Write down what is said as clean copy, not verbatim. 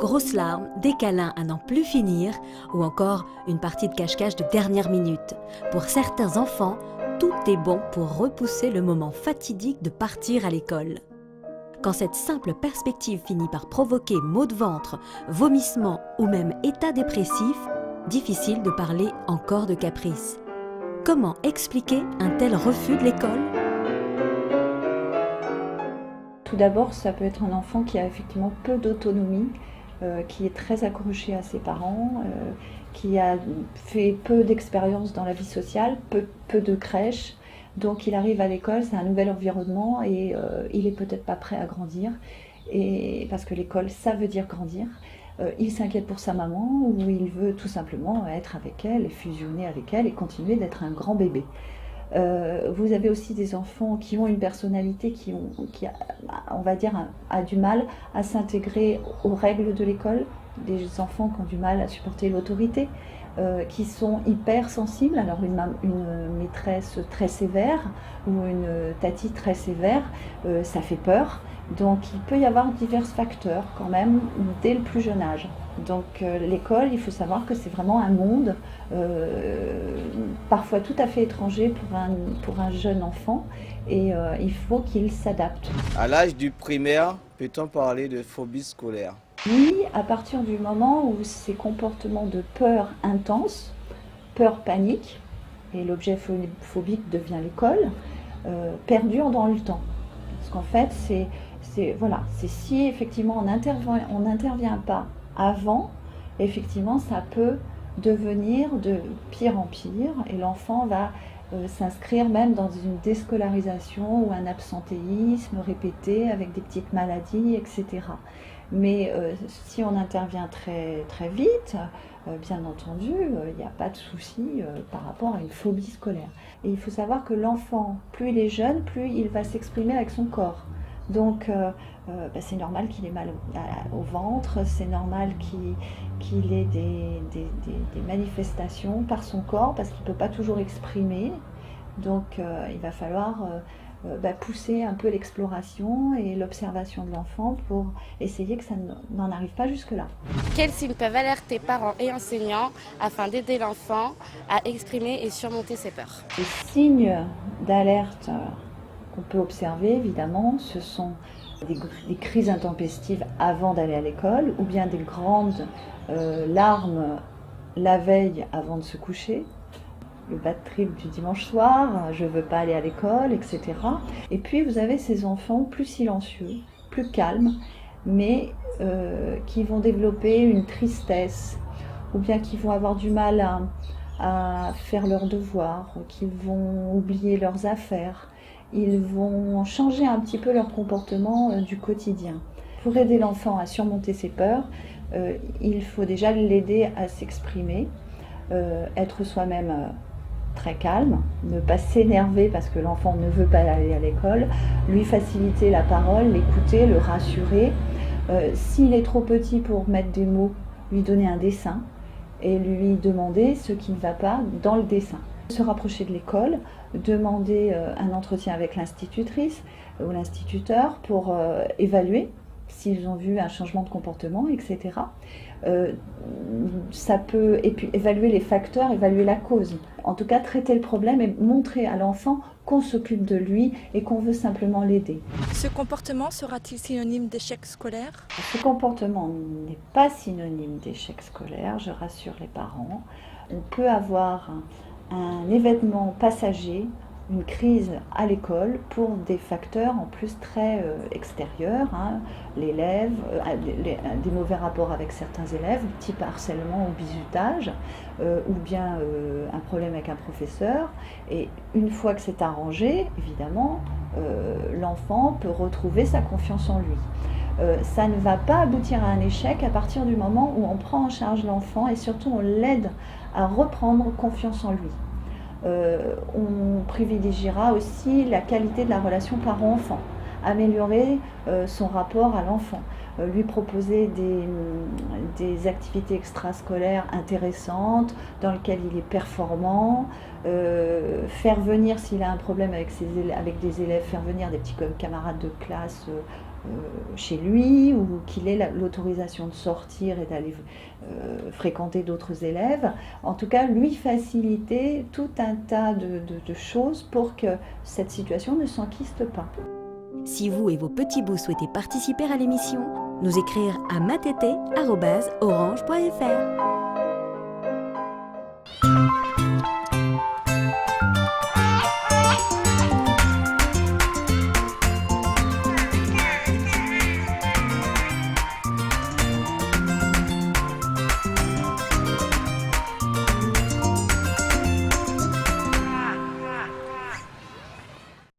grosses larmes, des câlins à n'en plus finir, ou encore une partie de cache-cache de dernière minute. Pour certains enfants, tout est bon pour repousser le moment fatidique de partir à l'école. Quand cette simple perspective finit par provoquer maux de ventre, vomissements ou même état dépressif, difficile de parler encore de caprice. Comment expliquer un tel refus de l'école ? Tout d'abord, ça peut être un enfant qui a effectivement peu d'autonomie, qui est très accroché à ses parents, qui a fait peu d'expérience dans la vie sociale, peu de crèches. Donc il arrive à l'école, c'est un nouvel environnement et il n'est peut-être pas prêt à grandir. Et parce que l'école, ça veut dire grandir. Il s'inquiète pour sa maman ou il veut tout simplement être avec elle et fusionner avec elle et continuer d'être un grand bébé. Vous avez aussi des enfants qui ont une personnalité qui on va dire, a du mal à s'intégrer aux règles de l'école, des enfants qui ont du mal à supporter l'autorité, qui sont hyper sensibles. Alors une maîtresse très sévère ou une tati très sévère, ça fait peur. Donc il peut y avoir divers facteurs quand même dès le plus jeune âge. Donc l'école, il faut savoir que c'est vraiment un monde parfois tout à fait étranger pour un jeune enfant et il faut qu'il s'adapte. À l'âge du primaire, peut-on parler de phobie scolaire ? Oui, à partir du moment où ces comportements de peur intense, peur panique, et l'objet phobique devient l'école, perdure dans le temps. Parce qu'en fait, c'est si effectivement on n'intervient pas avant, effectivement ça peut devenir de pire en pire et l'enfant va s'inscrire même dans une déscolarisation ou un absentéisme répété avec des petites maladies, etc. Mais si on intervient très, très vite, bien entendu, il n'y a pas de souci par rapport à une phobie scolaire. Et il faut savoir que l'enfant, plus il est jeune, plus il va s'exprimer avec son corps. Donc c'est normal qu'il ait mal au ventre, c'est normal qu'il ait des manifestations par son corps parce qu'il ne peut pas toujours exprimer. Donc il va falloir pousser un peu l'exploration et l'observation de l'enfant pour essayer que ça n'en arrive pas jusque-là. Quels signes peuvent alerter parents et enseignants afin d'aider l'enfant à exprimer et surmonter ses peurs ? Les signes d'alerte qu'on peut observer, évidemment, ce sont des crises intempestives avant d'aller à l'école ou bien des grandes larmes la veille avant de se coucher, le bad trip du dimanche soir, je ne veux pas aller à l'école, etc. Et puis vous avez ces enfants plus silencieux, plus calmes, mais qui vont développer une tristesse ou bien qui vont avoir du mal à faire leurs devoirs, qui vont oublier leurs affaires. Ils vont changer un petit peu leur comportement du quotidien. Pour aider l'enfant à surmonter ses peurs, il faut déjà l'aider à s'exprimer, être soi-même très calme, ne pas s'énerver parce que l'enfant ne veut pas aller à l'école, lui faciliter la parole, l'écouter, le rassurer. S'il est trop petit pour mettre des mots, lui donner un dessin et lui demander ce qui ne va pas dans le dessin. Se rapprocher de l'école, demander un entretien avec l'institutrice ou l'instituteur pour évaluer s'ils ont vu un changement de comportement, etc. Ça peut évaluer les facteurs, évaluer la cause. En tout cas, traiter le problème et montrer à l'enfant qu'on s'occupe de lui et qu'on veut simplement l'aider. Ce comportement sera-t-il synonyme d'échec scolaire ? Ce comportement n'est pas synonyme d'échec scolaire, je rassure les parents. On peut avoir un événement passager, une crise à l'école pour des facteurs en plus très extérieurs, l'élève, des mauvais rapports avec certains élèves, type harcèlement ou bizutage, ou bien un problème avec un professeur. Et une fois que c'est arrangé, évidemment, l'enfant peut retrouver sa confiance en lui. Ça ne va pas aboutir à un échec à partir du moment où on prend en charge l'enfant et surtout on l'aide à reprendre confiance en lui. On privilégiera aussi la qualité de la relation parent-enfant, améliorer son rapport à l'enfant. lui proposer des activités extrascolaires intéressantes, dans lesquelles il est performant, faire venir, s'il a un problème avec des élèves, faire venir des petits camarades de classe chez lui, ou qu'il ait l'autorisation de sortir et d'aller fréquenter d'autres élèves. En tout cas, lui faciliter tout un tas de choses pour que cette situation ne s'enquiste pas. Si vous et vos petits bouts souhaitez participer à l'émission, nous écrire à matete@orange.fr.